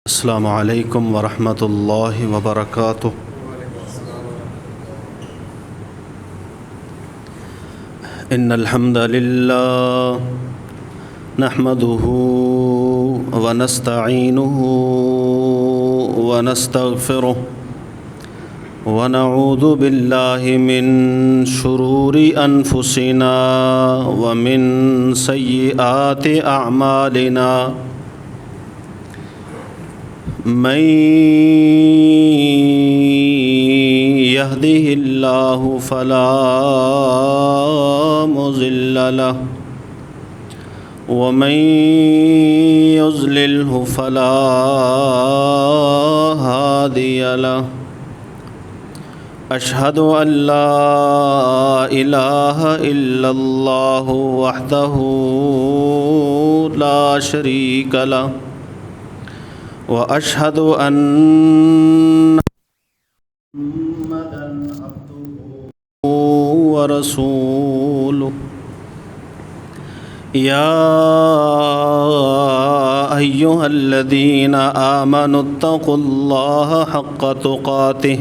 السلام علیکم ورحمۃ اللہ وبرکاتہ۔ ان الحمد للہ نحمده ونستعینه ونستغفره ونعوذ باللہ من شرور انفسنا ومن سیئات اعمالنا من يهده الله فلا مضل له ومن يضلله فلا هادي له أشهد أن لا إله إلا الله وحده لا شريك له وأشهد أن محمدًا عبده ورسوله يا أيها الذين آمنوا اتقوا الله حق تقاته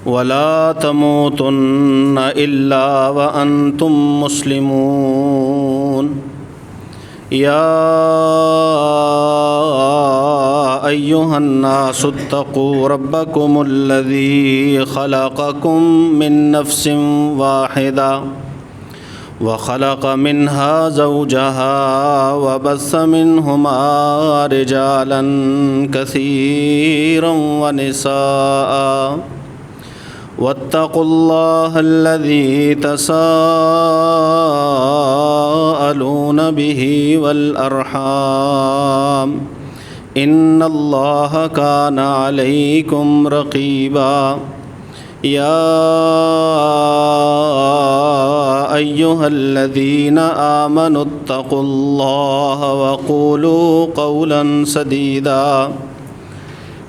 ولا تموتن إلا وأنتم مسلمون يا أيها الناس اتقوا ربكم الذي خلقكم من نفس واحدة وخلق منها زوجها وبث منهما رجالا كثيرا ونساء واتقوا الله الذي تساءلون به والأرحام إن الله كان عليكم رقيبا يا أيها الذين آمنوا اتقوا الله وقولوا قولا سديدا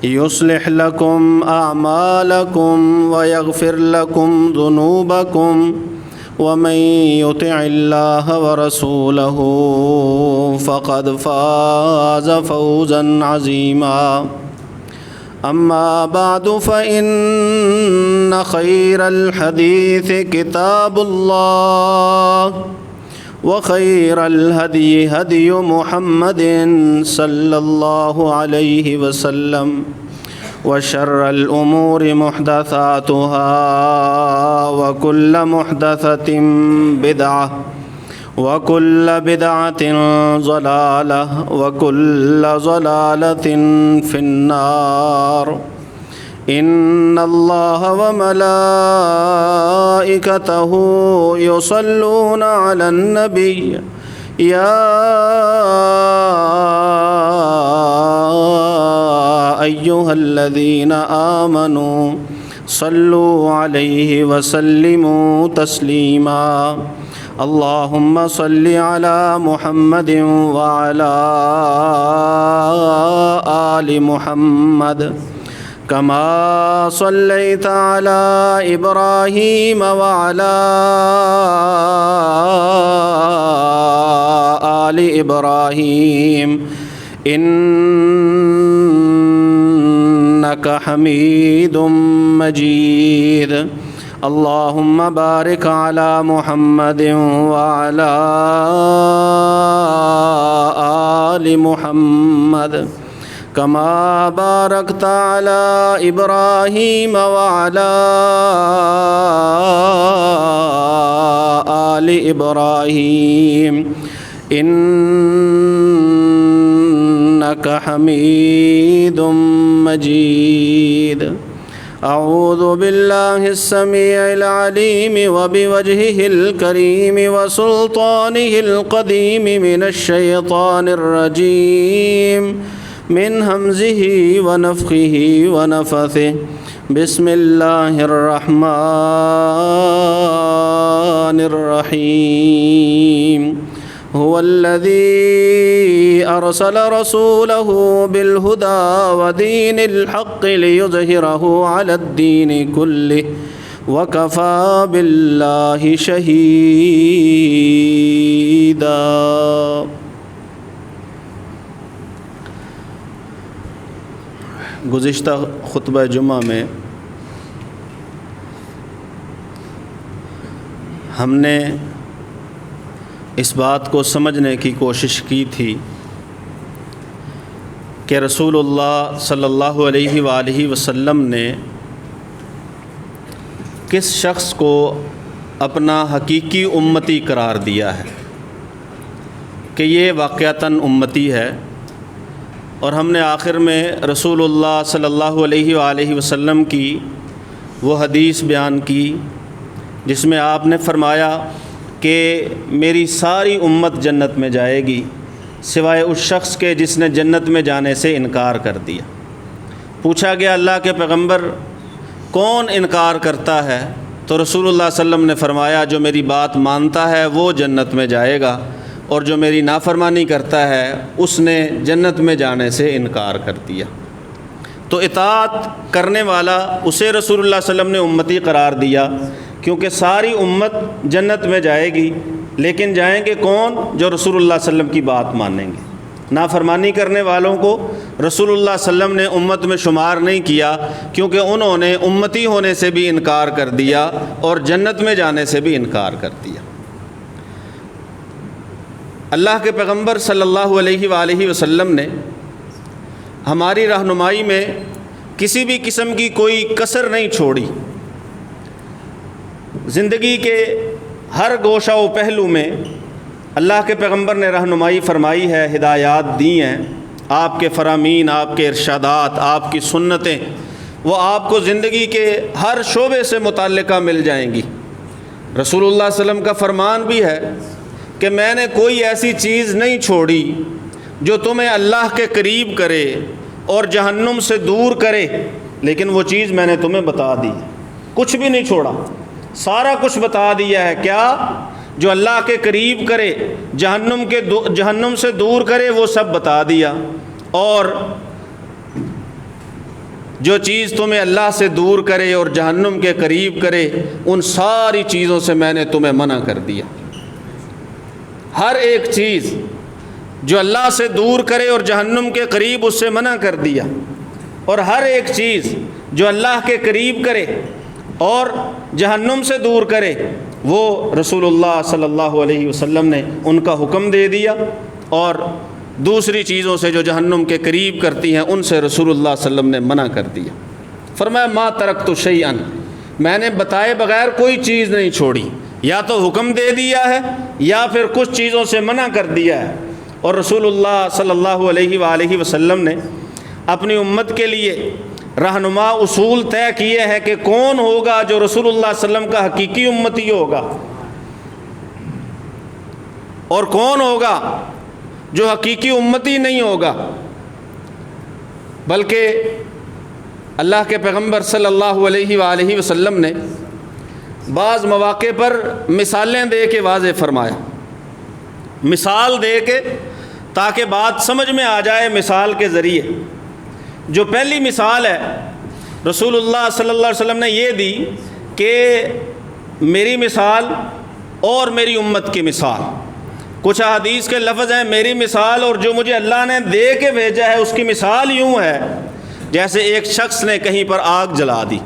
يصلح لكم أعمالكم ويغفر لكم ذنوبكم ومن يطع الله ورسوله فقد فاز فوزا عظيما أما بعد فإن خير الحديث كتاب الله وخير الهدي هدي محمد صلى الله عليه وسلم وشر الأمور محدثاتها وكل محدثة بدعة وكل بدعة ضلالة وكل ضلالة في النار إن الله وملائكته يصلون على النبي يا أيها الذين آمنوا صلوا عليه وسلموا تسليما اللهم صل على محمد وعلى آل محمد كما صليت على إبراهيم وعلى آل إبراهيم إنك حميد مجيد اللهم بارك على محمد وعلى آل محمد كما باركت على إبراهيم وعلى آل إبراهيم إنك حميد مجيد أعوذ بالله السميع العليم وبوجهه الكريم وسلطانه القديم من الشيطان الرجيم من همزه ونفخه ونفثه بسم الله الرحمن الرحيم هو الذي أرسل رسوله بالهدى ودين الحق ليظهره على الدين كله وكفى بالله شهيدا گزشتہ خطبہ جمعہ میں ہم نے اس بات کو سمجھنے کی کوشش کی تھی کہ رسول اللہ صلی اللہ علیہ وآلہ وسلم نے کس شخص کو اپنا حقیقی امتی قرار دیا ہے کہ یہ واقعتاً امتی ہے، اور ہم نے آخر میں رسول اللہ صلی اللہ علیہ وآلہ وسلم کی وہ حدیث بیان کی جس میں آپ نے فرمایا کہ میری ساری امت جنت میں جائے گی سوائے اس شخص کے جس نے جنت میں جانے سے انکار کر دیا۔ پوچھا گیا اللہ کے پیغمبر کون انکار کرتا ہے؟ تو رسول اللہ صلی اللہ علیہ وسلم نے فرمایا جو میری بات مانتا ہے وہ جنت میں جائے گا، اور جو میری نافرمانی کرتا ہے اس نے جنت میں جانے سے انکار کر دیا۔ تو اطاعت کرنے والا اسے رسول اللہ صلی اللہ علیہ وسلم نے امتی قرار دیا، کیونکہ ساری امت جنت میں جائے گی، لیکن جائیں گے کون؟ جو رسول اللہ صلی اللہ علیہ وسلم کی بات مانیں گے۔ نافرمانی کرنے والوں کو رسول اللہ صلی اللہ علیہ وسلم نے امت میں شمار نہیں کیا، کیونکہ انہوں نے امتی ہونے سے بھی انکار کر دیا اور جنت میں جانے سے بھی انکار کر دیا۔ اللہ کے پیغمبر صلی اللہ علیہ وآلہ وسلم نے ہماری رہنمائی میں کسی بھی قسم کی کوئی کسر نہیں چھوڑی۔ زندگی کے ہر گوشہ و پہلو میں اللہ کے پیغمبر نے رہنمائی فرمائی ہے، ہدایات دی ہیں۔ آپ کے فرامین، آپ کے ارشادات، آپ کی سنتیں وہ آپ کو زندگی کے ہر شعبے سے متعلقہ مل جائیں گی۔ رسول اللہ صلی اللہ علیہ وسلم کا فرمان بھی ہے کہ میں نے کوئی ایسی چیز نہیں چھوڑی جو تمہیں اللہ کے قریب کرے اور جہنم سے دور کرے، لیکن وہ چیز میں نے تمہیں بتا دی، کچھ بھی نہیں چھوڑا، سارا کچھ بتا دیا ہے۔ کیا؟ جو اللہ کے قریب کرے، جہنم سے دور کرے، وہ سب بتا دیا، اور جو چیز تمہیں اللہ سے دور کرے اور جہنم کے قریب کرے ان ساری چیزوں سے میں نے تمہیں منع کر دیا۔ ہر ایک چیز جو اللہ سے دور کرے اور جہنم کے قریب اس سے منع کر دیا، اور ہر ایک چیز جو اللہ کے قریب کرے اور جہنم سے دور کرے وہ رسول اللہ صلی اللہ علیہ وسلم نے ان کا حکم دے دیا، اور دوسری چیزوں سے جو جہنم کے قریب کرتی ہیں ان سے رسول اللہ صلی اللہ علیہ وسلم نے منع کر دیا۔ فرمایا ما ترکت شیئا، میں نے بتائے بغیر کوئی چیز نہیں چھوڑی، یا تو حکم دے دیا ہے یا پھر کچھ چیزوں سے منع کر دیا ہے۔ اور رسول اللہ صلی اللہ علیہ وآلہ وسلم نے اپنی امت کے لیے رہنما اصول طے کیے ہیں کہ کون ہوگا جو رسول اللہ صلی اللہ علیہ وسلم کا حقیقی امتی ہوگا، اور کون ہوگا جو حقیقی امتی نہیں ہوگا۔ بلکہ اللہ کے پیغمبر صلی اللہ علیہ وآلہ وسلم نے بعض مواقع پر مثالیں دے کے واضح فرمایا، مثال دے کے تاکہ بات سمجھ میں آ جائے مثال کے ذریعے۔ جو پہلی مثال ہے رسول اللہ صلی اللہ علیہ وسلم نے یہ دی کہ میری مثال اور میری امت کی مثال۔ کچھ احادیث کے لفظ ہیں میری مثال، اور جو مجھے اللہ نے دے کے بھیجا ہے اس کی مثال یوں ہے جیسے ایک شخص نے کہیں پر آگ جلا دی،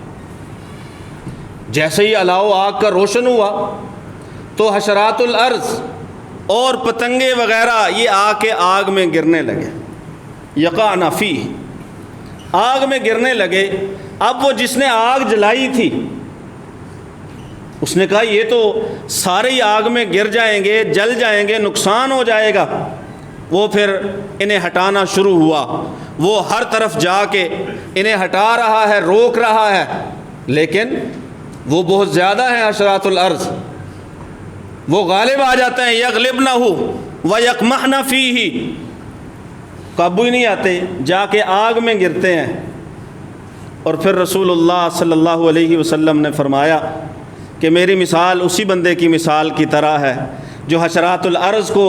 جیسے ہی الاؤ آگ کا روشن ہوا تو حشرات الارض اور پتنگے وغیرہ یہ آ کے آگ میں گرنے لگے، یقعن فیہ، آگ میں گرنے لگے۔ اب وہ جس نے آگ جلائی تھی اس نے کہا یہ تو سارے ہی آگ میں گر جائیں گے، جل جائیں گے، نقصان ہو جائے گا۔ وہ پھر انہیں ہٹانا شروع ہوا، وہ ہر طرف جا کے انہیں ہٹا رہا ہے، روک رہا ہے، لیکن وہ بہت زیادہ ہیں حشرات الارض، وہ غالب آ جاتے ہیں، یغلبنہ ویقمحن فیہ، قابو ہی نہیں آتے، جا کے آگ میں گرتے ہیں۔ اور پھر رسول اللہ صلی اللہ علیہ وسلم نے فرمایا کہ میری مثال اسی بندے کی مثال کی طرح ہے جو حشرات الارض کو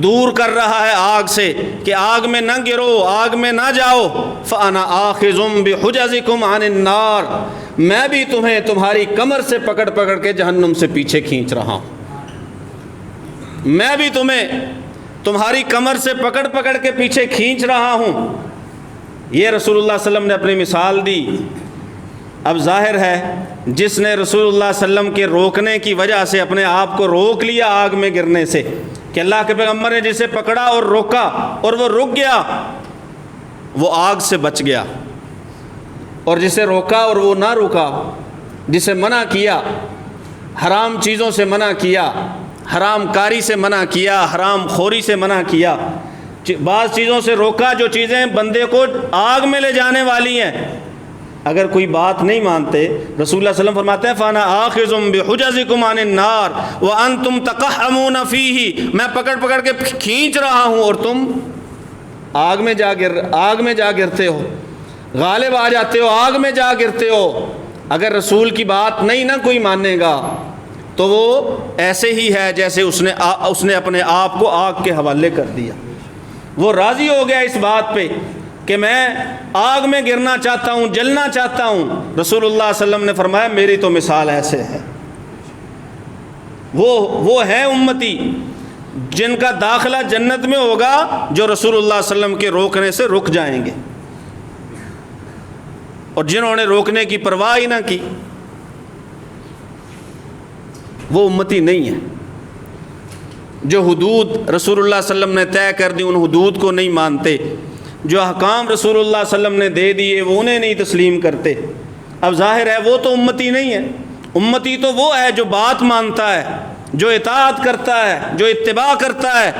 دور کر رہا ہے آگ سے کہ آگ میں نہ گرو، آگ میں نہ جاؤ۔ فَأَنَا آخِذٌ بِحُجَزِكُمْ عَنِ النَّارِ، میں بھی تمہیں تمہاری کمر سے پکڑ پکڑ کے جہنم سے پیچھے کھینچ رہا ہوں، میں بھی تمہیں تمہاری کمر سے پکڑ پکڑ کے پیچھے کھینچ رہا ہوں۔ یہ رسول اللہ صلی اللہ علیہ وسلم نے اپنی مثال دی۔ اب ظاہر ہے جس نے رسول اللہ صلی اللہ علیہ وسلم کے روکنے کی وجہ سے اپنے آپ کو روک لیا آگ میں گرنے سے، کہ اللہ کے پیغمبر نے جسے پکڑا اور روکا اور وہ رک گیا، وہ آگ سے بچ گیا، اور جسے روکا اور وہ نہ رکا، جسے منع کیا، حرام چیزوں سے منع کیا، حرام کاری سے منع کیا، حرام خوری سے منع کیا، بعض چیزوں سے روکا جو چیزیں بندے کو آگ میں لے جانے والی ہیں، اگر کوئی بات نہیں مانتے، رسول اللہ صلی اللہ علیہ وسلم فرماتے ہیں فَأَنَا آخِذٌ بِحُجَزِكُمْ عَنِ النَّارِ وَأَنْتُمْ تَقَحَّمُونَ فِيهِ، میں پکڑ کے کھینچ رہا ہوں اور تم آگ میں جا گرتے ہو، غالب آ جاتے ہو، آگ میں جا گرتے ہو۔ اگر رسول کی بات نہیں نہ کوئی مانے گا تو وہ ایسے ہی ہے جیسے اس نے اپنے آپ کو آگ کے حوالے کر دیا۔ وہ راضی ہو گیا اس بات پہ کہ میں آگ میں گرنا چاہتا ہوں، جلنا چاہتا ہوں۔ رسول اللہ صلی اللہ علیہ وسلم نے فرمایا میری تو مثال ایسے ہے۔ وہ ہیں امتی جن کا داخلہ جنت میں ہوگا جو رسول اللہ صلی اللہ علیہ وسلم کے روکنے سے رک جائیں گے، اور جنہوں نے روکنے کی پرواہ ہی نہ کی وہ امتی نہیں ہے۔ جو حدود رسول اللہ صلی اللہ علیہ وسلم نے طے کر دی ان حدود کو نہیں مانتے، جو احکام رسول اللہ صلی اللہ علیہ وسلم نے دے دیے وہ انہیں نہیں تسلیم کرتے، اب ظاہر ہے وہ تو امتی نہیں ہے۔ امتی تو وہ ہے جو بات مانتا ہے، جو اطاعت کرتا ہے، جو اتباع کرتا ہے،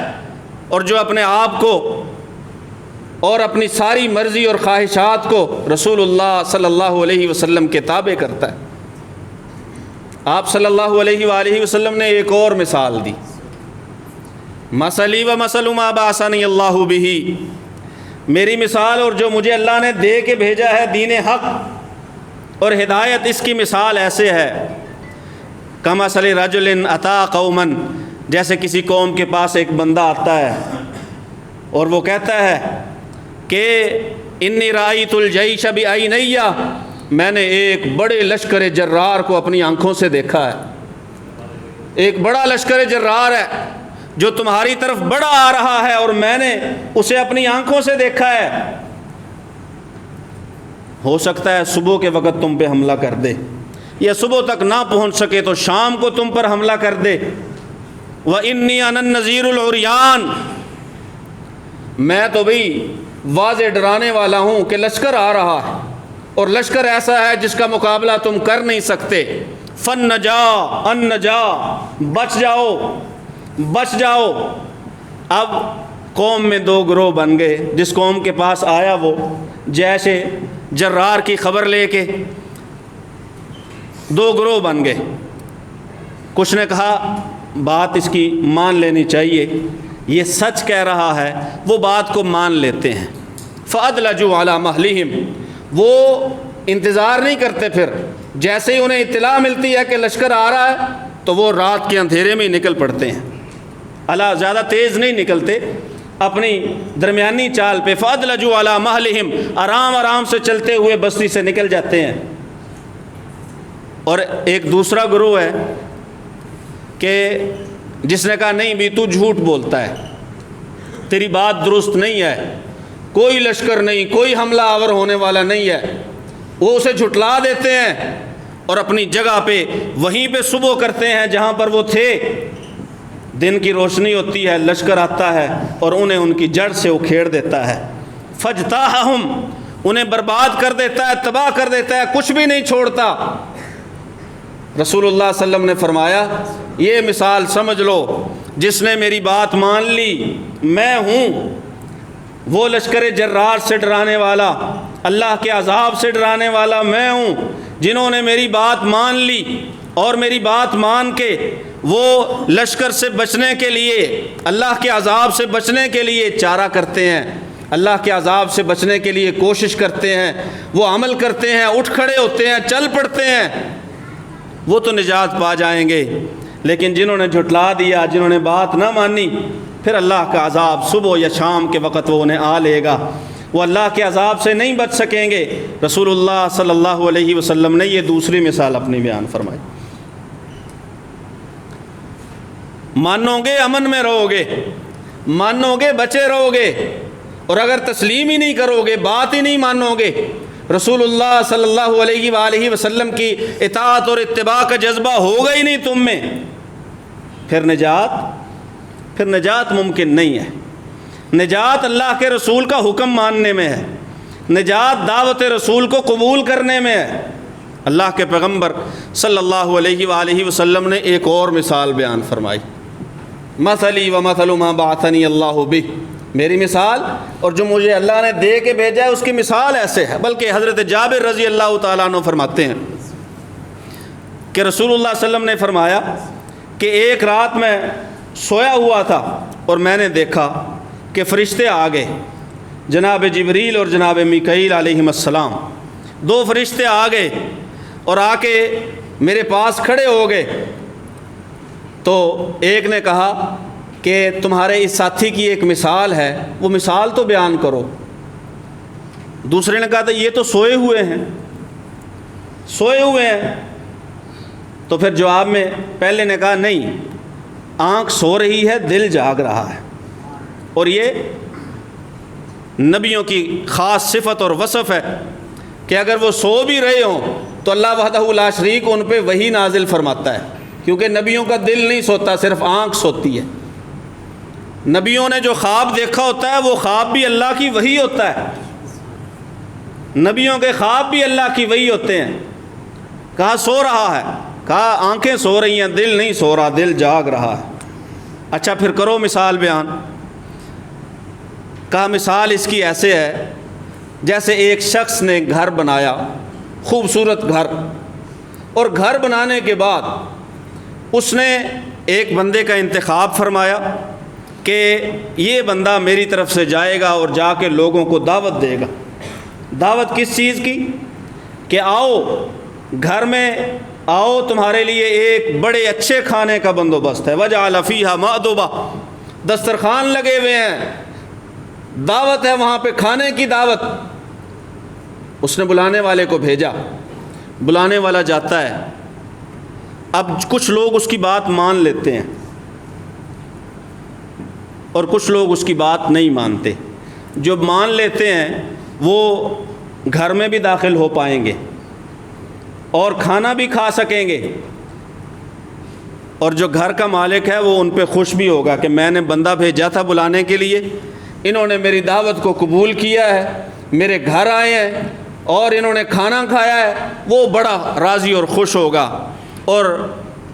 اور جو اپنے آپ کو اور اپنی ساری مرضی اور خواہشات کو رسول اللہ صلی اللہ علیہ وسلم کے تابع کرتا ہے۔ آپ صلی اللہ علیہ وآلہ وسلم نے ایک اور مثال دی، مثلی و مثل ما بعثنی اللہ بہ، میری مثال اور جو مجھے اللہ نے دے کے بھیجا ہے دین حق اور ہدایت، اس کی مثال ایسے ہے کمثل رجل اتی قوما، جیسے کسی قوم کے پاس ایک بندہ آتا ہے اور وہ کہتا ہے کہ انی رأیت الجیش بعینی، میں نے ایک بڑے لشکر جرار کو اپنی آنکھوں سے دیکھا ہے، ایک بڑا لشکر جرار ہے جو تمہاری طرف بڑا آ رہا ہے اور میں نے اسے اپنی آنکھوں سے دیکھا ہے، ہو سکتا ہے صبح کے وقت تم پہ حملہ کر دے، یا صبح تک نہ پہنچ سکے تو شام کو تم پر حملہ کر دے۔ وَإِنِّي أَنَا النَّذِيرُ الْعُرْيَانُ، میں تو بھئی واضح ڈرانے والا ہوں کہ لشکر آ رہا ہے، اور لشکر ایسا ہے جس کا مقابلہ تم کر نہیں سکتے۔ فَالنَّجَا النَّجَا، بچ جاؤ۔ اب قوم میں دو گروہ بن گئے، جس قوم کے پاس آیا وہ جیسے جرار کی خبر لے کے دو گروہ بن گئے، کچھ نے کہا بات اس کی مان لینی چاہیے، یہ سچ کہہ رہا ہے، وہ بات کو مان لیتے ہیں۔ فَأَدْلَجُوا عَلَى مَهْلِهِمْ، وہ انتظار نہیں کرتے، پھر جیسے ہی انہیں اطلاع ملتی ہے کہ لشکر آ رہا ہے تو وہ رات کے اندھیرے میں ہی نکل پڑتے ہیں، زیادہ تیز نہیں نکلتے، اپنی درمیانی چال پہ فَأَدْلَجُوا عَلَى مَهْلِهِمْ، آرام سے چلتے ہوئے بستی سے نکل جاتے ہیں۔ اور ایک دوسرا گروہ ہے کہ جس نے کہا نہیں بھی تو جھوٹ بولتا ہے، تیری بات درست نہیں ہے، کوئی لشکر نہیں، کوئی حملہ آور ہونے والا نہیں ہے، وہ اسے جھٹلا دیتے ہیں اور اپنی جگہ پہ وہیں پہ صبح کرتے ہیں جہاں پر وہ تھے۔ دن کی روشنی ہوتی ہے، لشکر آتا ہے اور انہیں ان کی جڑ سے اکھیڑ دیتا ہے، فَاجْتَاحَهُمْ، انہیں برباد کر دیتا ہے، تباہ کر دیتا ہے، کچھ بھی نہیں چھوڑتا۔ رسول اللہ صلی اللہ علیہ وسلم نے فرمایا یہ مثال سمجھ لو، جس نے میری بات مان لی، میں ہوں وہ لشکر جرار سے ڈرانے والا، اللہ کے عذاب سے ڈرانے والا میں ہوں، جنہوں نے میری بات مان لی اور میری بات مان کے وہ لشکر سے بچنے کے لیے، اللہ کے عذاب سے بچنے کے لیے چارہ کرتے ہیں، اللہ کے عذاب سے بچنے کے لیے کوشش کرتے ہیں، وہ عمل کرتے ہیں، اٹھ کھڑے ہوتے ہیں، چل پڑتے ہیں، وہ تو نجات پا جائیں گے۔ لیکن جنہوں نے جھٹلا دیا، جنہوں نے بات نہ مانی، پھر اللہ کا عذاب صبح یا شام کے وقت وہ انہیں آ لے گا، وہ اللہ کے عذاب سے نہیں بچ سکیں گے۔ رسول اللہ صلی اللہ علیہ وسلم نے یہ دوسری مثال اپنی بیان فرمائی۔ مانو گے امن میں رہو گے، مانو گے بچے رہو گے، اور اگر تسلیم ہی نہیں کرو گے، بات ہی نہیں مانو گے، رسول اللہ صلی اللہ علیہ وآلہ وسلم کی اطاعت اور اتباع کا جذبہ ہوگا ہی نہیں تم میں، پھر نجات ممکن نہیں ہے۔ نجات اللہ کے رسول کا حکم ماننے میں ہے، نجات دعوت رسول کو قبول کرنے میں ہے۔ اللہ کے پیغمبر صلی اللہ علیہ وآلہ وسلم نے ایک اور مثال بیان فرمائی، مثلی و مثل ما بعثنی اللہ بہ، میری مثال اور جو مجھے اللہ نے دے کے بھیجا ہے اس کی مثال ایسے ہے۔ بلکہ حضرت جابر رضی اللہ تعالیٰ عنہ فرماتے ہیں کہ رسول اللہ صلی اللہ علیہ وسلم نے فرمایا کہ ایک رات میں سویا ہوا تھا اور میں نے دیکھا کہ فرشتے آ گئے، جناب جبریل اور جناب میکائیل علیہم السلام، دو فرشتے آ گئے اور آ کے میرے پاس کھڑے ہو گئے۔ تو ایک نے کہا کہ تمہارے اس ساتھی کی ایک مثال ہے، وہ مثال تو بیان کرو۔ دوسرے نے کہا تھا یہ تو سوئے ہوئے ہیں۔ تو پھر جواب میں پہلے نے کہا نہیں، آنکھ سو رہی ہے، دل جاگ رہا ہے۔ اور یہ نبیوں کی خاص صفت اور وصف ہے کہ اگر وہ سو بھی رہے ہوں تو اللہ وحدہ لا شریک ان پہ وحی نازل فرماتا ہے، کیونکہ نبیوں کا دل نہیں سوتا، صرف آنکھ سوتی ہے۔ نبیوں نے جو خواب دیکھا ہوتا ہے وہ خواب بھی اللہ کی وحی ہوتا ہے، نبیوں کے خواب بھی اللہ کی وحی ہوتے ہیں۔ کہا سو رہا ہے، کہا آنکھیں سو رہی ہیں، دل نہیں سو رہا، دل جاگ رہا ہے۔ اچھا پھر کرو مثال بیان۔ کہا مثال اس کی ایسے ہے جیسے ایک شخص نے گھر بنایا، خوبصورت گھر، اور گھر بنانے کے بعد اس نے ایک بندے کا انتخاب فرمایا کہ یہ بندہ میری طرف سے جائے گا اور جا کے لوگوں کو دعوت دے گا۔ دعوت کس چیز کی؟ کہ آؤ گھر میں آؤ، تمہارے لیے ایک بڑے اچھے کھانے کا بندوبست ہے، وجعل فیہا مأدبہ، دسترخوان لگے ہوئے ہیں، دعوت ہے وہاں پہ، کھانے کی دعوت۔ اس نے بلانے والے کو بھیجا، بلانے والا جاتا ہے۔ اب کچھ لوگ اس کی بات مان لیتے ہیں اور کچھ لوگ اس کی بات نہیں مانتے۔ جو مان لیتے ہیں وہ گھر میں بھی داخل ہو پائیں گے اور کھانا بھی کھا سکیں گے، اور جو گھر کا مالک ہے وہ ان پہ خوش بھی ہوگا کہ میں نے بندہ بھیجا تھا بلانے کے لیے، انہوں نے میری دعوت کو قبول کیا ہے، میرے گھر آئے ہیں اور انہوں نے کھانا کھایا ہے، وہ بڑا راضی اور خوش ہوگا۔ اور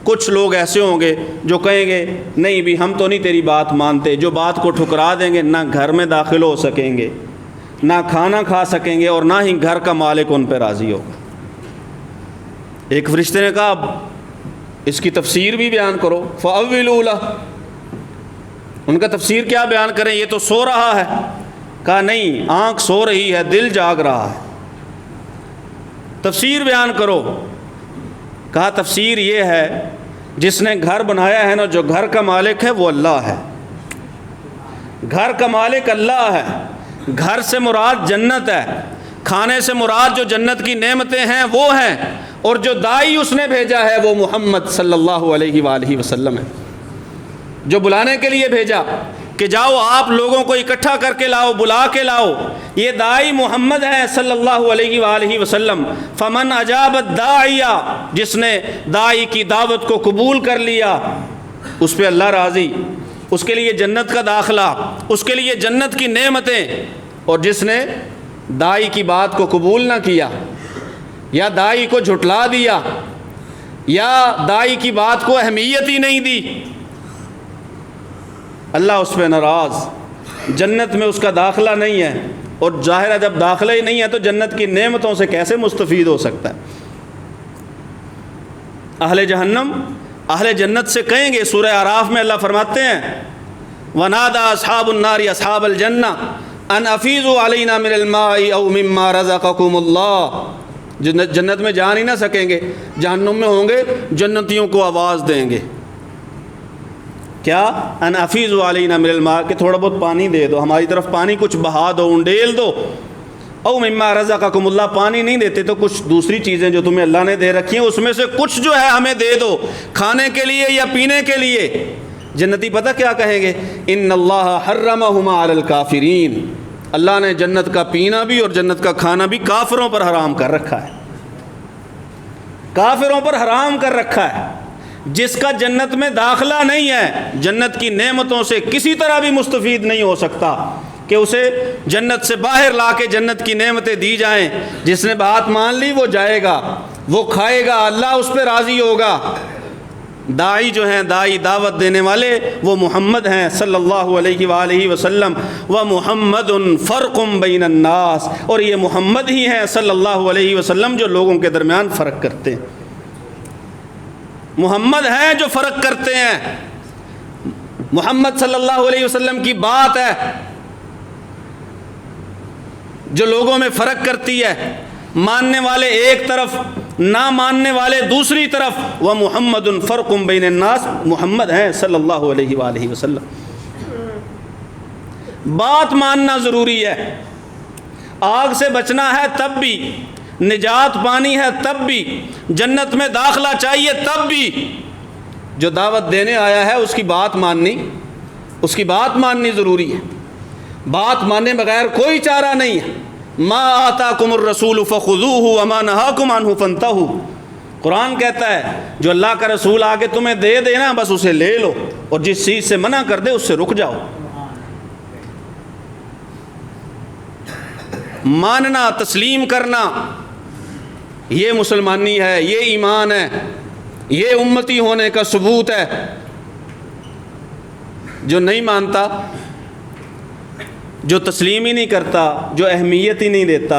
کچھ لوگ ایسے ہوں گے جو کہیں گے نہیں بھی ہم تو نہیں تیری بات مانتے، جو بات کو ٹھکرا دیں گے، نہ گھر میں داخل ہو سکیں گے، نہ کھانا کھا سکیں گے، اور نہ ہی گھر کا مالک ان پہ راضی ہوگا۔ ایک فرشتے نے کہا اب اس کی تفسیر بھی بیان کرو، فَأَوِّلُوا لَهُ، ان کا تفسیر کیا بیان کریں؟ یہ تو سو رہا ہے۔ کہا نہیں، آنکھ سو رہی ہے، دل جاگ رہا ہے، تفسیر بیان کرو۔ کہا تفسیر یہ ہے جس نے گھر بنایا ہے نا، جو گھر کا مالک ہے وہ اللہ ہے، گھر کا مالک اللہ ہے، گھر سے مراد جنت ہے، کھانے سے مراد جو جنت کی نعمتیں ہیں وہ ہیں، اور جو داعی اس نے بھیجا ہے وہ محمد صلی اللہ علیہ وآلہ وسلم ہے، جو بلانے کے لیے بھیجا کہ جاؤ آپ لوگوں کو اکٹھا کر کے لاؤ، بلا کے لاؤ، یہ داعی محمد ہے صلی اللہ علیہ وآلہ وسلم۔ فمن اجاب الداعی، جس نے داعی کی دعوت کو قبول کر لیا اس پہ اللہ راضی، اس کے لیے جنت کا داخلہ، اس کے لیے جنت کی نعمتیں۔ اور جس نے داعی کی بات کو قبول نہ کیا، یا داعی کو جھٹلا دیا، یا داعی کی بات کو اہمیت ہی نہیں دی، اللہ اس پہ ناراض، جنت میں اس کا داخلہ نہیں ہے، اور ظاہر ہے جب داخلہ ہی نہیں ہے تو جنت کی نعمتوں سے کیسے مستفید ہو سکتا ہے۔ اہل جہنم اہل جنت سے کہیں گے، سورہ اعراف میں اللہ فرماتے ہیں وَنَادَى أَصْحَابُ النَّارِ أَصْحَابَ الْجَنَّةِ أَنْ أَفِيضُوا عَلَيْنَا مِنَ الْمَاءِ أَوْ مِمَّا رَزَقَكُمُ اللَّهُ، جنت میں جا نہیں نہ سکیں گے، جہنم میں ہوں گے، جنتیوں کو آواز دیں گے کیا؟ ان افیضوا علینا من الماء، کہ تھوڑا بہت پانی دے دو، ہماری طرف پانی کچھ بہا دو، انڈیل دو۔ او مما رزقکم اللہ، پانی نہیں دیتے تو کچھ دوسری چیزیں جو تمہیں اللہ نے دے رکھی ہیں اس میں سے کچھ جو ہے ہمیں دے دو، کھانے کے لیے یا پینے کے لیے۔ جنتی پتہ کیا کہیں گے؟ ان اللہ حرمہما علی الکافرین، اللہ نے جنت کا پینا بھی اور جنت کا کھانا بھی کافروں پر حرام کر رکھا ہے، کافروں پر حرام کر رکھا ہے۔ جس کا جنت میں داخلہ نہیں ہے، جنت کی نعمتوں سے کسی طرح بھی مستفید نہیں ہو سکتا کہ اسے جنت سے باہر لا کے جنت کی نعمتیں دی جائیں۔ جس نے بات مان لی وہ جائے گا، وہ کھائے گا، اللہ اس پہ راضی ہوگا۔ داعی جو ہیں، داعی دعوت دینے والے، وہ محمد ہیں صلی اللہ علیہ وآلہ وسلم۔ وَمُحَمَّدٌ فَرْقٌ بَيْنَ النَّاسِ، اور یہ محمد ہی ہیں صلی اللہ علیہ وسلم جو لوگوں کے درمیان فرق کرتے ہیں۔ محمد ہیں جو فرق کرتے ہیں، محمد صلی اللہ علیہ وسلم کی بات ہے جو لوگوں میں فرق کرتی ہے، ماننے والے ایک طرف، نہ ماننے والے دوسری طرف۔ وَمُحَمَّدٌ فَرْقٌ بَيْنَ النَّاسِ، محمد ہیں صلی اللہ علیہ وآلہ وسلم۔ بات ماننا ضروری ہے، آگ سے بچنا ہے تب بھی، نجات پانی ہے تب بھی، جنت میں داخلہ چاہیے تب بھی۔ جو دعوت دینے آیا ہے اس کی بات ماننی، اس کی بات ماننی ضروری ہے۔ بات ماننے بغیر کوئی چارہ نہیں ہے۔ ما آتاکم الرسول فخذوہ وما نہاکم عنہ فانتہوا، قرآن کہتا ہے جو اللہ کا رسول آگے تمہیں دے دینا بس اسے لے لو، اور جس چیز سے منع کر دے اس سے رک جاؤ۔ ماننا، تسلیم کرنا، یہ مسلمانی ہے، یہ ایمان ہے، یہ امتی ہونے کا ثبوت ہے۔ جو نہیں مانتا، جو تسلیم ہی نہیں کرتا، جو اہمیت ہی نہیں دیتا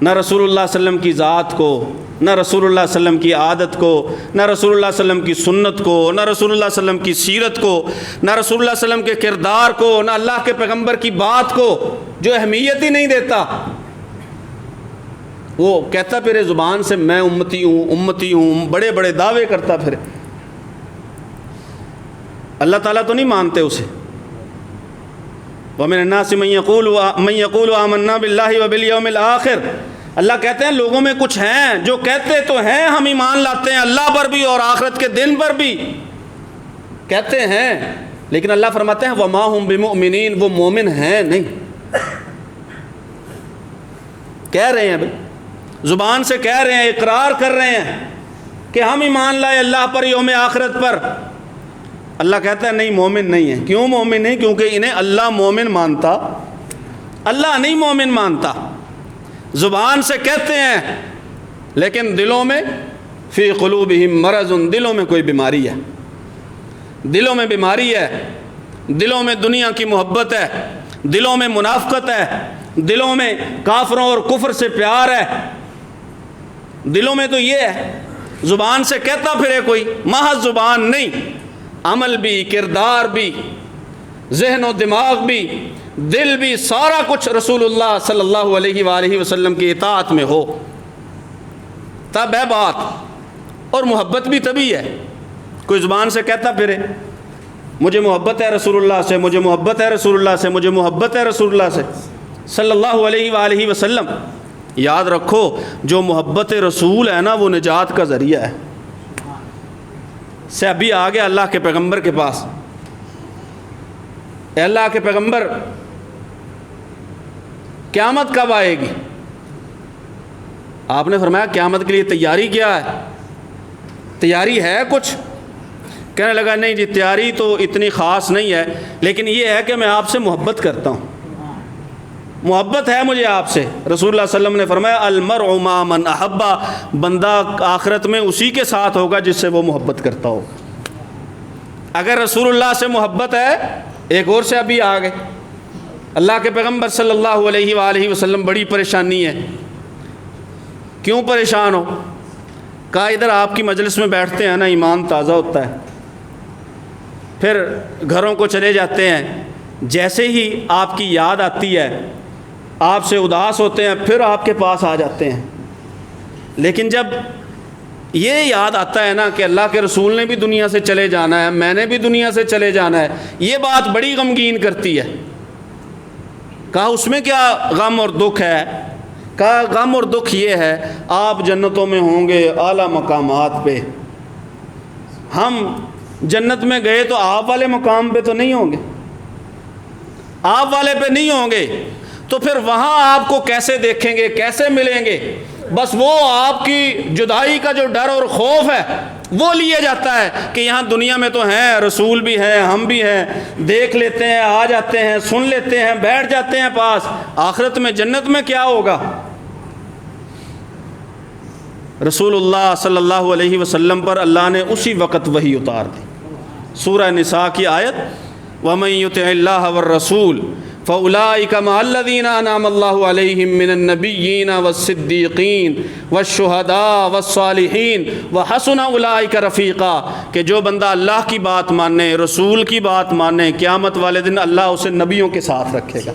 نہ رسول اللہ صلی اللہ علیہ وسلم کی ذات کو، نہ رسول اللہ صلی اللہ علیہ وسلم کی عادت کو، نہ رسول اللہ صلی اللہ علیہ وسلم کی سنت کو، نہ رسول اللہ صلی اللہ علیہ وسلم کی سیرت کو، نہ رسول اللہ صلی اللہ علیہ وسلم کے کردار کو، نہ اللہ کے پیغمبر کی بات کو، جو اہمیت ہی نہیں دیتا، وہ کہتا پھرے زبان سے میں امتی ہوں، امتی ہوں، بڑے بڑے دعوے کرتا پھرے، اللہ تعالیٰ تو نہیں مانتے اسے۔ وَمِنَ النَّاسِ مَن يَقُولُ آمَنَّا بِاللَّهِ وَبِالْيَوْمِ الْآخِرِ، اللہ کہتے ہیں لوگوں میں کچھ ہیں جو کہتے تو ہیں ہم ایمان لاتے ہیں اللہ پر بھی اور آخرت کے دن پر بھی، کہتے ہیں، لیکن اللہ فرماتے ہیں وَمَا هُم بِمُؤْمِنِينَ، وہ مومن ہیں نہیں۔ کہہ رہے ہیں بھائی، زبان سے کہہ رہے ہیں، اقرار کر رہے ہیں کہ ہم ایمان لائے اللہ پر، یوم آخرت پر، اللہ کہتا ہے نہیں مومن نہیں ہے۔ کیوں مومن نہیں؟ کیونکہ انہیں اللہ مومن مانتا، اللہ نہیں مومن مانتا۔ زبان سے کہتے ہیں لیکن دلوں میں فی قلوبہم مرض، دلوں میں کوئی بیماری ہے، دلوں میں بیماری ہے، دلوں میں دنیا کی محبت ہے، دلوں میں منافقت ہے، دلوں میں کافروں اور کفر سے پیار ہے، دلوں میں تو یہ ہے۔ زبان سے کہتا پھرے کوئی، محض زبان نہیں، عمل بھی، کردار بھی، ذہن و دماغ بھی، دل بھی، سارا کچھ رسول اللہ صلی اللہ علیہ وآلہ وسلم کی اطاعت میں ہو، تب ہے بات۔ اور محبت بھی تبھی ہے۔ کوئی زبان سے کہتا پھرے مجھے محبت ہے رسول اللہ سے، مجھے محبت ہے رسول اللہ سے، مجھے محبت ہے رسول اللہ سے صلی اللہ علیہ وآلہ وسلم، یاد رکھو جو محبت رسول ہے نا وہ نجات کا ذریعہ ہے۔ صحابی آ گیا اللہ کے پیغمبر کے پاس، اے اللہ کے پیغمبر قیامت کب آئے گی؟ آپ نے فرمایا قیامت کے لیے تیاری کیا ہے؟ تیاری ہے کچھ؟ کہنے لگا نہیں جی تیاری تو اتنی خاص نہیں ہے، لیکن یہ ہے کہ میں آپ سے محبت کرتا ہوں، محبت ہے مجھے آپ سے۔ رسول اللہ صلی اللہ علیہ وسلم نے فرمایا المرء مع من احب، بندہ آخرت میں اسی کے ساتھ ہوگا جس سے وہ محبت کرتا ہو۔ اگر رسول اللہ سے محبت ہے، ایک اور سے ابھی آ گئے اللہ کے پیغمبر صلی اللہ علیہ وآلہ وسلم، بڑی پریشانی ہے۔ کیوں پریشان ہو؟ کہا ادھر آپ کی مجلس میں بیٹھتے ہیں نا ایمان تازہ ہوتا ہے، پھر گھروں کو چلے جاتے ہیں، جیسے ہی آپ کی یاد آتی ہے آپ سے اداس ہوتے ہیں، پھر آپ کے پاس آ جاتے ہیں۔ لیکن جب یہ یاد آتا ہے نا کہ اللہ کے رسول نے بھی دنیا سے چلے جانا ہے، میں نے بھی دنیا سے چلے جانا ہے، یہ بات بڑی غمگین کرتی ہے۔ کہا اس میں کیا غم اور دکھ ہے؟ کہا غم اور دکھ یہ ہے آپ جنتوں میں ہوں گے اعلیٰ مقامات پہ، ہم جنت میں گئے تو آپ والے مقام پہ تو نہیں ہوں گے۔ آپ والے پہ نہیں ہوں گے تو پھر وہاں آپ کو کیسے دیکھیں گے، کیسے ملیں گے؟ بس وہ آپ کی جدائی کا جو ڈر اور خوف ہے وہ لیا جاتا ہے کہ یہاں دنیا میں تو ہیں، رسول بھی ہیں، ہم بھی ہیں، دیکھ لیتے ہیں، آ جاتے ہیں، سن لیتے ہیں، بیٹھ جاتے ہیں پاس، آخرت میں جنت میں کیا ہوگا؟ رسول اللہ صلی اللہ علیہ وسلم پر اللہ نے اسی وقت وحی اتار دی۔ سورہ نساء کی آیت وَمَن يُطِعِ اللَّهَ وَالرَّسُولَ فَأُولَٰئِكَ مَعَ الَّذِينَ أَنْعَمَ اللَّهُ عَلَيْهِم مِّنَ النَّبِيِّينَ وَالصِّدِّيقِينَ وَالشُّهَدَاءِ وَالصَّالِحِينَ وَحَسُنَ أُولَٰئِكَ رَفِيقًا، کہ جو بندہ اللہ کی بات مانے، رسول کی بات مانے، قیامت والے دن اللہ اسے نبیوں کے ساتھ رکھے گا۔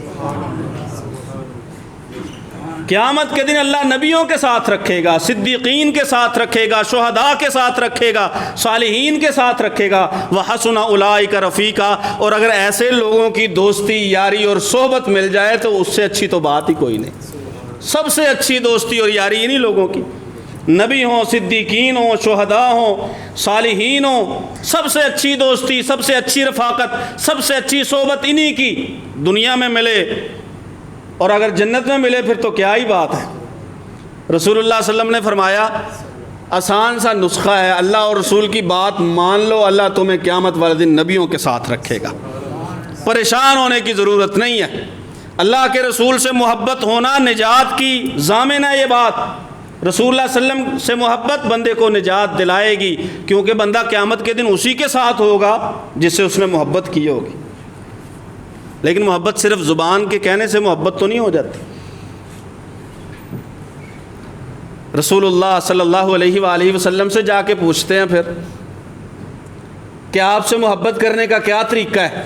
قیامت کے دن اللہ نبیوں کے ساتھ رکھے گا، صدیقین کے ساتھ رکھے گا، شہداء کے ساتھ رکھے گا، صالحین کے ساتھ رکھے گا، وَحَسُنَ أُولَٰئِكَ رَفِيقًا، اور اگر ایسے لوگوں کی دوستی، یاری اور صحبت مل جائے تو اس سے اچھی تو بات ہی کوئی نہیں۔ سب سے اچھی دوستی اور یاری انہی لوگوں کی، نبی ہوں، صدیقین ہوں، شہداء ہوں، صالحین ہوں، سب سے اچھی دوستی، سب سے اچھی رفاقت، سب سے اچھی صحبت انہی کی دنیا میں ملے، اور اگر جنت میں ملے پھر تو کیا ہی بات ہے۔ رسول اللہ صلی اللہ علیہ وسلم نے فرمایا آسان سا نسخہ ہے، اللہ اور رسول کی بات مان لو، اللہ تمہیں قیامت والے دن نبیوں کے ساتھ رکھے گا، پریشان ہونے کی ضرورت نہیں ہے۔ اللہ کے رسول سے محبت ہونا نجات کی ضامن ہے۔ یہ بات رسول اللہ صلی اللہ علیہ وسلم سے محبت بندے کو نجات دلائے گی، کیونکہ بندہ قیامت کے دن اسی کے ساتھ ہوگا جس سے اس نے محبت کی ہوگی۔ لیکن محبت صرف زبان کے کہنے سے محبت تو نہیں ہو جاتی۔ رسول اللہ صلی اللہ علیہ وآلہ وسلم سے جا کے پوچھتے ہیں پھر کہ آپ سے محبت کرنے کا کیا طریقہ ہے،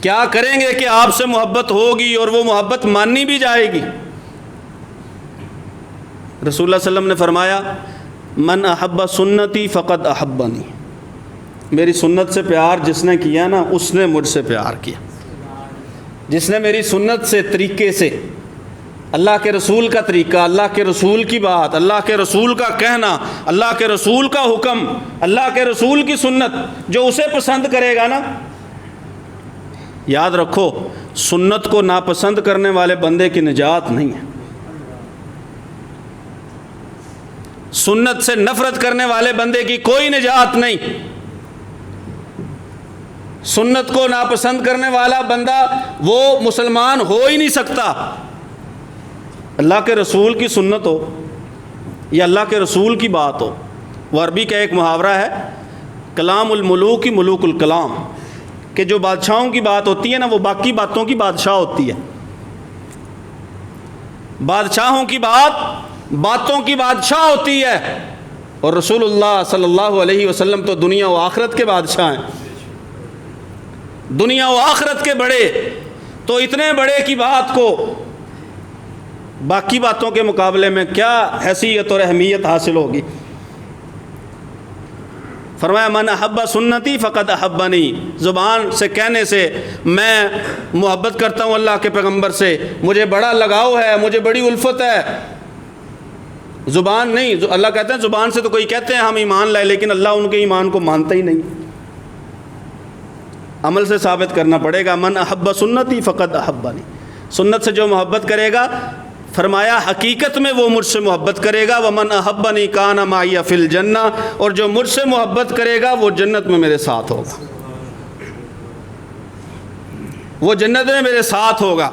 کیا کریں گے کہ آپ سے محبت ہوگی اور وہ محبت ماننی بھی جائے گی؟ رسول اللہ صلی اللہ علیہ وسلم نے فرمایا من احب سنتی فقد احبنی، میری سنت سے پیار جس نے کیا نا اس نے مجھ سے پیار کیا۔ جس نے میری سنت سے، طریقے سے، اللہ کے رسول کا طریقہ، اللہ کے رسول کی بات، اللہ کے رسول کا کہنا، اللہ کے رسول کا حکم، اللہ کے رسول کی سنت جو اسے پسند کرے گا نا، یاد رکھو سنت کو ناپسند کرنے والے بندے کی نجات نہیں ہے۔ سنت سے نفرت کرنے والے بندے کی کوئی نجات نہیں۔ سنت کو ناپسند کرنے والا بندہ وہ مسلمان ہو ہی نہیں سکتا۔ اللہ کے رسول کی سنت ہو یا اللہ کے رسول کی بات ہو، وہ عربی کا ایک محاورہ ہے کلام الملوک ملوک الکلام، کہ جو بادشاہوں کی بات ہوتی ہے نا وہ باقی باتوں کی بادشاہ ہوتی ہے۔ بادشاہوں کی بات باتوں کی بادشاہ ہوتی ہے، اور رسول اللہ صلی اللہ علیہ وسلم تو دنیا و آخرت کے بادشاہ ہیں۔ دنیا و آخرت کے بڑے، تو اتنے بڑے کی بات کو باقی باتوں کے مقابلے میں کیا حیثیت اور اہمیت حاصل ہوگی؟ فرمایا من احب سنتی فقد احبنی، زبان سے کہنے سے میں محبت کرتا ہوں اللہ کے پیغمبر سے، مجھے بڑا لگاؤ ہے، مجھے بڑی الفت ہے، زبان نہیں۔ اللہ کہتے ہیں زبان سے تو کوئی کہتے ہیں ہم ایمان لائے، لیکن اللہ ان کے ایمان کو مانتا ہی نہیں، عمل سے ثابت کرنا پڑے گا۔ من احب سنتی فقد احبنی، سنت سے جو محبت کرے گا فرمایا حقیقت میں وہ مجھ سے محبت کرے گا۔ ومن احبنی کان معی فی الجنہ، اور جو مجھ سے محبت کرے گا وہ جنت میں میرے ساتھ ہوگا، وہ جنت میں میرے ساتھ ہوگا۔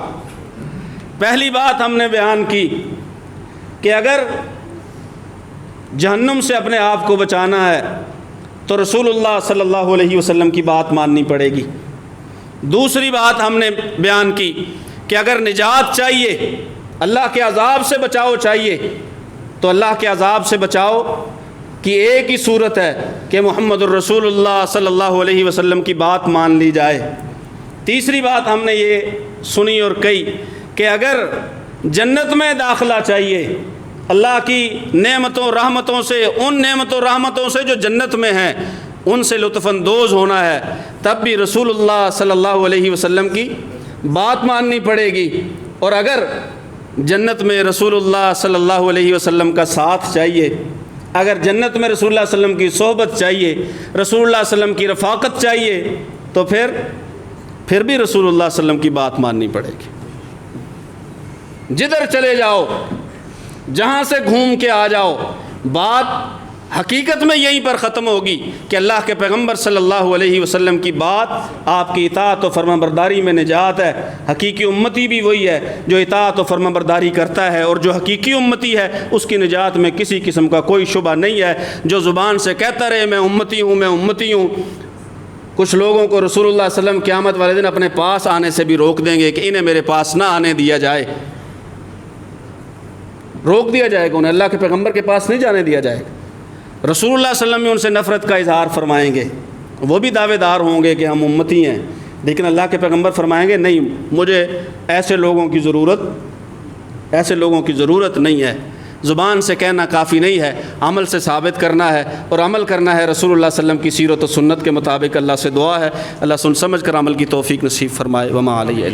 پہلی بات ہم نے بیان کی کہ اگر جہنم سے اپنے آپ کو بچانا ہے تو رسول اللہ صلی اللہ علیہ وسلم کی بات ماننی پڑے گی۔ دوسری بات ہم نے بیان کی کہ اگر نجات چاہیے، اللہ کے عذاب سے بچاؤ چاہیے، تو اللہ کے عذاب سے بچاؤ کی ایک ہی صورت ہے کہ محمد الرسول اللہ صلی اللہ علیہ وسلم کی بات مان لی جائے۔ تیسری بات ہم نے یہ سنی اور کہی کہ اگر جنت میں داخلہ چاہیے، اللہ کی نعمتوں رحمتوں سے، ان نعمتوں رحمتوں سے جو جنت میں ہیں ان سے لطف اندوز ہونا ہے، تب بھی رسول اللہ صلی اللہ علیہ وسلم کی بات ماننی پڑے گی۔ اور اگر جنت میں رسول اللہ صلی اللہ علیہ وسلم کا ساتھ چاہیے، اگر جنت میں رسول اللہ صلی اللہ علیہ وسلم کی صحبت چاہیے، رسول اللہ صلی اللہ علیہ وسلم کی رفاقت چاہیے، تو پھر پھر بھی رسول اللہ صلی اللہ علیہ وسلم کی بات ماننی پڑے گی. جدھر چلے جاؤ، جہاں سے گھوم کے آ جاؤ، بات حقیقت میں یہیں پر ختم ہوگی کہ اللہ کے پیغمبر صلی اللہ علیہ وسلم کی بات، آپ کی اطاعت و فرما برداری میں نجات ہے. حقیقی امتی بھی وہی ہے جو اطاعت و فرما برداری کرتا ہے، اور جو حقیقی امتی ہے اس کی نجات میں کسی قسم کا کوئی شبہ نہیں ہے. جو زبان سے کہتا رہے میں امتی ہوں میں امتی ہوں، کچھ لوگوں کو رسول اللہ صلی اللہ علیہ وسلم قیامت والے دن اپنے پاس آنے سے بھی روک دیں گے کہ انہیں میرے پاس نہ آنے دیا جائے، روک دیا جائے گا، انہیں اللہ کے پیغمبر کے پاس نہیں جانے دیا جائے گا. رسول اللہ صلی اللہ علیہ وسلم ان سے نفرت کا اظہار فرمائیں گے، وہ بھی دعوے دار ہوں گے کہ ہم امتی ہیں، لیکن اللہ کے پیغمبر فرمائیں گے نہیں، مجھے ایسے لوگوں کی ضرورت نہیں ہے. زبان سے کہنا کافی نہیں ہے، عمل سے ثابت کرنا ہے، اور عمل کرنا ہے رسول اللہ صلی اللہ علیہ وسلم کی سیرت و سنت کے مطابق. اللہ سے دعا ہے اللہ سن سمجھ کر عمل کی توفیق نصیب فرمائے. وما علیہ